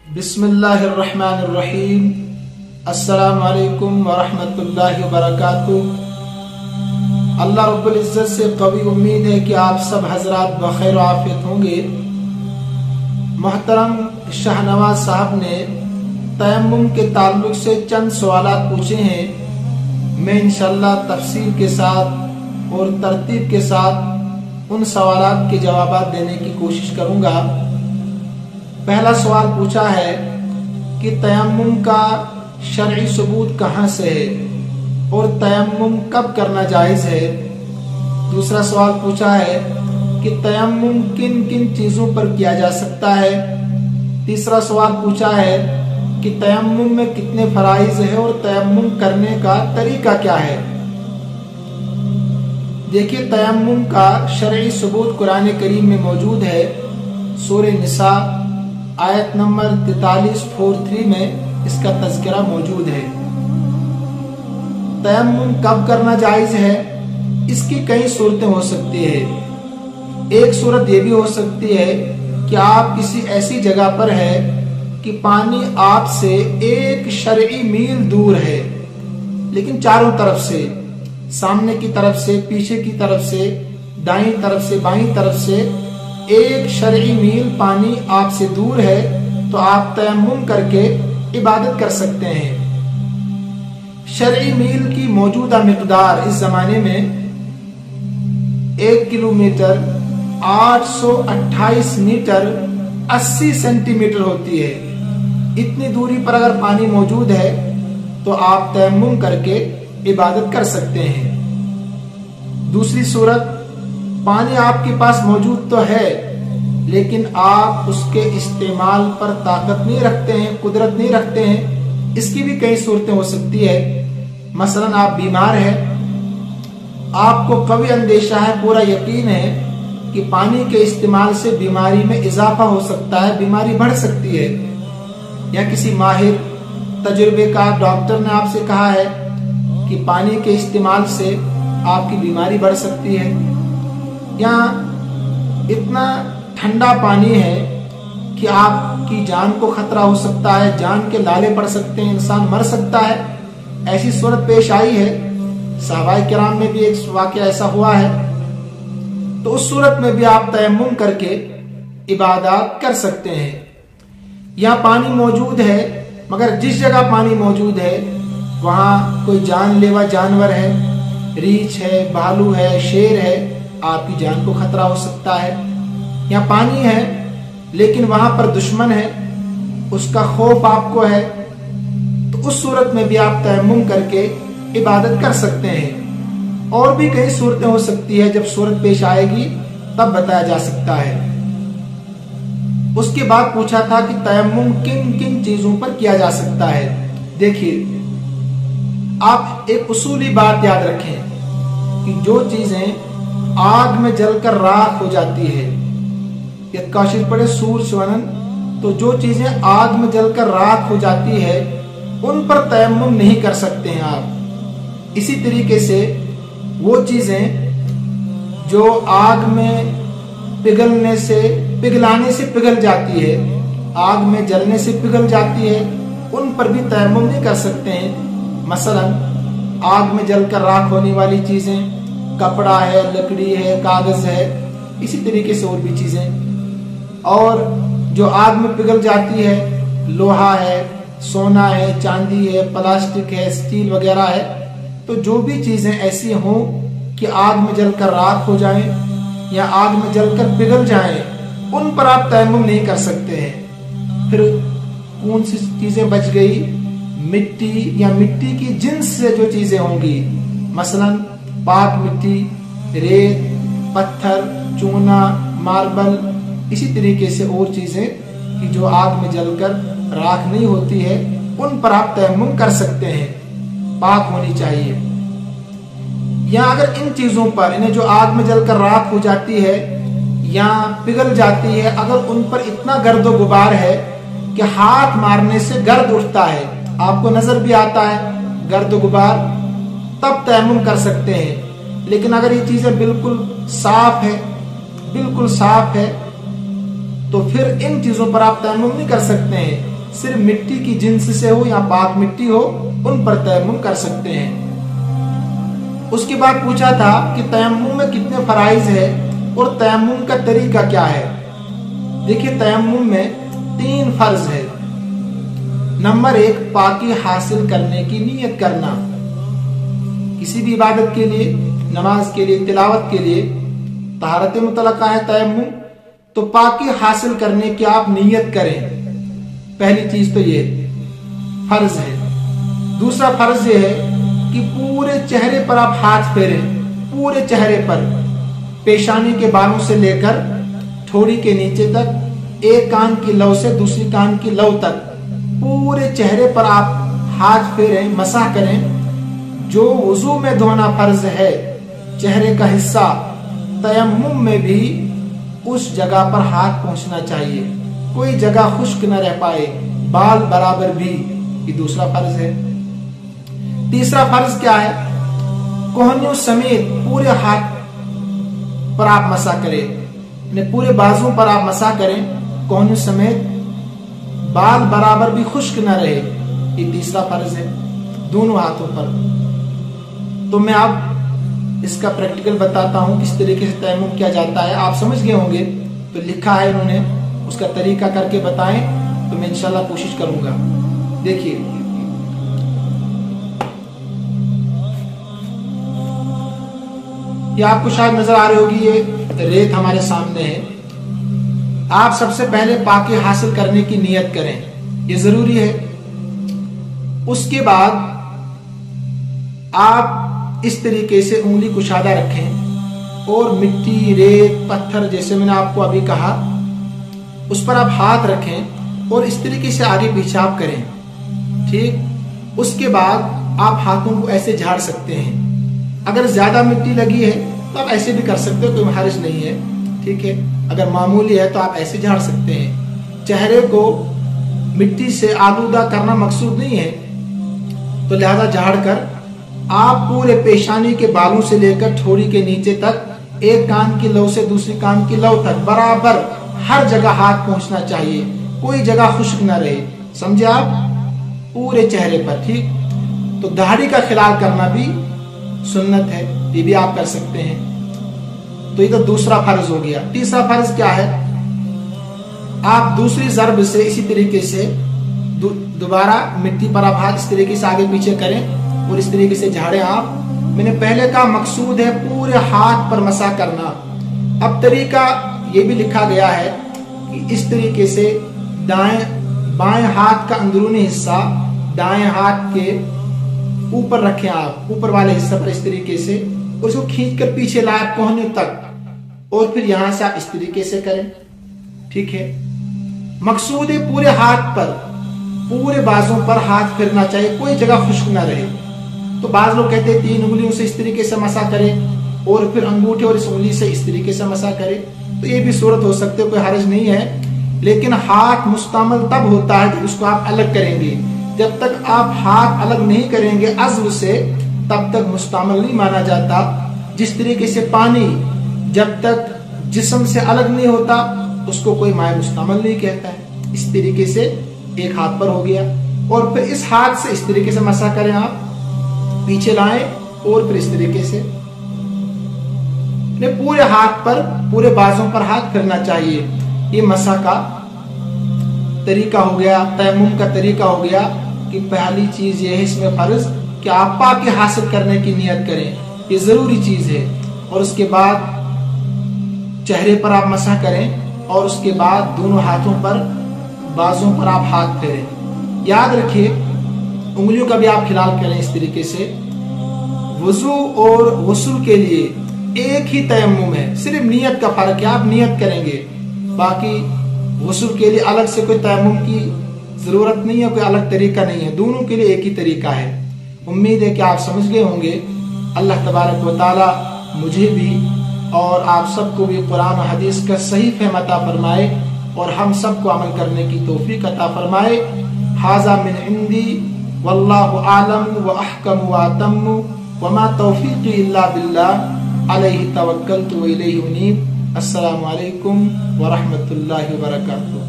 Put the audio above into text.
बिस्मिल्लाहिर्रहमानिर्रहीम। अस्सलामु अलैकुम वरहमतुल्लाहि वबरकातुहू। अल्लाह रब्बुल इज़्ज़त से कवी उम्मीद है कि आप सब हजरात बखैर आफियत होंगे। मोहतरम शाहनवाज साहब ने तयम्मुम के ताल्लुक से चंद सवालात पूछे हैं। मैं इंशाअल्लाह तफसील के साथ और तरतीब के साथ उन सवालात के जवाब देने की कोशिश करूंगा। पहला सवाल पूछा है कि तयम्मुम का शरई सबूत कहाँ से है और तयम्मुम कब करना जायज़ है। दूसरा सवाल पूछा है कि तयम्मुम किन किन चीज़ों पर किया जा सकता है। तीसरा सवाल पूछा है कि तयम्मुम में कितने फराइज़ है और तयम्मुम करने का तरीका क्या है। देखिए, तयम्मुम का शरई सबूत कुरान करीम में मौजूद है। सूरह निसा आयत नंबर 43 में इसका तज़किरा मौजूद है। तयम्मुम कब करना जायज़ है, इसकी कई सूरतें हो सकती है। एक सूरत ये भी हो सकती है कि आप किसी ऐसी जगह पर है कि पानी आपसे 1 शरई मील दूर है, लेकिन चारों तरफ से, सामने की तरफ से, पीछे की तरफ से, दाईं तरफ से, बाईं तरफ से 1 शरई मील पानी आपसे दूर है, तो आप तयम्मुम करके इबादत कर सकते हैं। शरई मील की मौजूदा मिकदार इस जमाने में 1 किलोमीटर 828 मीटर 80 सेंटीमीटर होती है। इतनी दूरी पर अगर पानी मौजूद है तो आप तयम्मुम करके इबादत कर सकते हैं। दूसरी सूरत, पानी आपके पास मौजूद तो है लेकिन आप उसके इस्तेमाल पर ताकत नहीं रखते हैं, कुदरत नहीं रखते हैं। इसकी भी कई सूरतें हो सकती है। मसलन आप बीमार हैं, आपको कभी अंदेशा है, पूरा यकीन है कि पानी के इस्तेमाल से बीमारी में इजाफा हो सकता है, बीमारी बढ़ सकती है, या किसी माहिर तजुर्बेकार डॉक्टर ने आपसे कहा है कि पानी के इस्तेमाल से आपकी बीमारी बढ़ सकती है, या इतना ठंडा पानी है कि आपकी जान को खतरा हो सकता है, जान के लाले पड़ सकते हैं, इंसान मर सकता है। ऐसी सूरत पेश आई है। सहाबाए किराम में भी एक वाकया ऐसा हुआ है। तो उस सूरत में भी आप तयम्मुम करके इबादत कर सकते हैं। यहाँ पानी मौजूद है, मगर जिस जगह पानी मौजूद है वहां कोई जानलेवा जानवर है, रीछ है, भालू है, शेर है, आपकी जान को खतरा हो सकता है। यहाँ पानी है लेकिन वहां पर दुश्मन है, उसका खौफ आपको है, तो उस सूरत में भी आप तयम्मुम करके इबादत कर सकते हैं। और भी कई सूरतें हो सकती है, जब सूरत पेश आएगी तब बताया जा सकता है। उसके बाद पूछा था कि तयम्मुम किन किन चीजों पर किया जा सकता है। देखिए, आप एक उसूली बात याद रखें कि जो चीजें आग में जलकर राख हो जाती है, काशिश पड़े सूर स्वनन, तो जो चीजें आग में जलकर राख हो जाती है उन पर तयम्मुम नहीं कर सकते हैं आप। इसी तरीके से वो चीजें जो आग में पिघलाने से पिघल जाती है, आग में जलने से पिघल जाती है, उन पर भी तयम्मुम नहीं कर सकते हैं। मसलन आग में जलकर राख होने वाली चीजें, कपड़ा है, लकड़ी है, कागज है, इसी तरीके से और भी चीजें। और जो आग में पिघल जाती है, लोहा है, सोना है, चांदी है, प्लास्टिक है, स्टील वगैरह है, तो जो भी चीजें ऐसी हों कि आग में जलकर राख हो जाएं या आग में जलकर पिघल जाएं, उन पर आप तयम्मुम नहीं कर सकते हैं। फिर कौन सी चीजें बच गई? मिट्टी या मिट्टी की जिन्स से जो चीजें होंगी, मसलन पाक मिट्टी, रेत, पत्थर, चूना, मार्बल, इसी तरीके से और चीजें कि जो आग में जलकर राख नहीं होती है, उन पर आप तयम्मुम कर सकते हैं, पाक होनी चाहिए। या अगर इन चीजों पर, इन्हें जो आग में जलकर राख हो जाती है या पिघल जाती है, अगर उन पर इतना गर्द व गुबार है कि हाथ मारने से गर्द उठता है, आपको नजर भी आता है गर्द व गुबार, तब तयम्मुम कर सकते हैं। लेकिन अगर ये चीजें बिल्कुल साफ है तो फिर इन चीजों पर आप तयम्मुम नहीं कर सकते हैं। सिर्फ मिट्टी की जिन्स से हो या पाक मिट्टी हो, उन पर तयम्मुम कर सकते हैं। उसके बाद पूछा था कि तयम्मुम में कितने फराइज है और तयम्मुम का तरीका क्या है। देखिए, तयम्मुम में 3 फर्ज है। नंबर 1, पाकी हासिल करने की नियत करना। किसी भी इबादत के लिए, नमाज के लिए, तिलावत के लिए तहारत मुतलका है तयम्मुम, तो पाकी हासिल करने की आप नियत करें। पहली चीज तो ये फर्ज है। दूसरा फर्ज ये है कि पूरे चेहरे पर आप हाथ फेरें, पूरे चेहरे पर, पेशानी के बालों से लेकर ठोड़ी के नीचे तक, एक कान की लौ से दूसरी कान की लौ तक पूरे चेहरे पर आप हाथ फेरें, मसाह करें। जो वुजू में धोना फर्ज है चेहरे का हिस्सा, तयम्मुम में भी उस जगह पर हाथ पहुंचना चाहिए, कोई जगह खुश्क न रह पाए, बाल बराबर भी, ये दूसरा फर्ज है। तीसरा फर्ज क्या है? कोहनियों समेत पूरे हाथ पर आप मसा करें, पूरे बाजू पर आप मसा करें, कोहनियों समेत, बाल बराबर भी खुश्क न रहे, ये तीसरा फर्ज है दोनों हाथों पर। तो मैं अब इसका प्रैक्टिकल बताता हूं किस तरीके से तयम्मुम किया जाता है। आप समझ गए होंगे, तो लिखा है इन्होंने, उसका तरीका करके बताएं तो मैं इंशाल्लाह कोशिश करूंगा। देखिए, ये आपको शायद नजर आ रही होगी, ये रेत हमारे सामने है। आप सबसे पहले पाकी हासिल करने की नियत करें, ये जरूरी है। उसके बाद आप इस तरीके से उंगली कुशादा रखें और मिट्टी, रेत, पत्थर, जैसे मैंने आपको अभी कहा, उस पर आप हाथ रखें और इस तरीके से आगे पीछे आप करें, ठीक। उसके बाद आप हाथों को ऐसे झाड़ सकते हैं। अगर ज्यादा मिट्टी लगी है तो आप ऐसे भी कर सकते हो, कोई हर्ज नहीं है, ठीक है। अगर मामूली है तो आप ऐसे झाड़ सकते हैं। चेहरे को मिट्टी से आलूदा करना मकसूद नहीं है, तो लिहाजा झाड़ कर आप पूरे पेशानी के बालों से लेकर ठोड़ी के नीचे तक, एक कान की लौ से दूसरी कान की लौ तक बराबर हर जगह हाथ पहुंचना चाहिए, कोई जगह खुश्क न रहे, समझे आप, पूरे चेहरे पर, ठीक। तो दाढ़ी का खिलाल करना भी सुन्नत है, ये भी आप कर सकते हैं। तो ये तो दूसरा फर्ज हो गया। तीसरा फर्ज क्या है? आप दूसरी ज़रब से इसी तरीके से दोबारा मिट्टी पर आप हाथ इस तरीके से आगे पीछे करें और इस तरीके से झाड़ें आप। मैंने पहले का मकसूद है पूरे हाथ पर मसा करना। अब तरीका ये भी लिखा गया है कि इस तरीके से बाएं हाथ का अंदरूनी हिस्सा दाएं हाथ के ऊपर रखें आप, ऊपर वाले हिस्से पर इस तरीके से, और इसको खींच कर पीछे लाए कोहने तक, और फिर यहां से आप इस तरीके से करें, ठीक है। मकसूद है पूरे हाथ पर, पूरे बाजों पर हाथ फिरना चाहिए, कोई जगह खुश्क ना रहे। तो बाज लोग कहते हैं 3 उंगलियों से इस तरीके से मसा करें और फिर अंगूठे और इस उंगली से इस तरीके से मसा करें, तो ये भी सूरत हो सकते हो, कोई हर्ज नहीं है। लेकिन हाथ मुस्तमल तब होता है जब उसको आप अलग करेंगे। जब तक आप हाथ अलग नहीं करेंगे अज़्व से, तब तक मुस्तमल नहीं माना जाता। जिस तरीके से पानी जब तक जिस्म से अलग नहीं होता उसको कोई माए मुस्तमल नहीं कहता है। इस तरीके से एक हाथ पर हो गया, और फिर इस हाथ से इस तरीके से मसा करें आप, पीछे लाएं और फिर इस तरीके से पूरे हाथ पर, पूरे बाजों पर हाथ फिरना चाहिए। ये मसा का तरीका हो गया, तयम्मुम का तरीका हो गया कि पहली चीज ये है इसमें फर्ज कि आप पाकी हासिल करने की नियत करें, ये जरूरी चीज है। और उसके बाद चेहरे पर आप मसा करें और उसके बाद दोनों हाथों पर, बाजों पर आप हाथ फेरें। याद रखिए उंगलियों का भी आप खिलाल करें इस तरीके से। वुजू और गुस्ल के लिए एक ही तयम्मुम है, सिर्फ नियत का फर्क है, आप नियत करेंगे। बाकी गुस्ल के लिए अलग से कोई तयम्मुम की जरूरत नहीं है, कोई अलग तरीका नहीं है, दोनों के लिए एक ही तरीका है। उम्मीद है कि आप समझ गए होंगे। अल्लाह तबारक व तआला मुझे भी और आप सबको भी कुरान और हदीस का सही फहम अता फरमाए और हम सबको अमल करने की तौफीक अता फरमाए। हाज़ा मिन इंदी वल्लाहु आलम व अहकम व अतम्मु व मा तौफीक़ी इल्ला बिल्लाह अलैहि तवक्कलतु व इलैहि उनीब। अस्सलामु अलैकुम व रहमतुल्लाहि व बरकातुहू।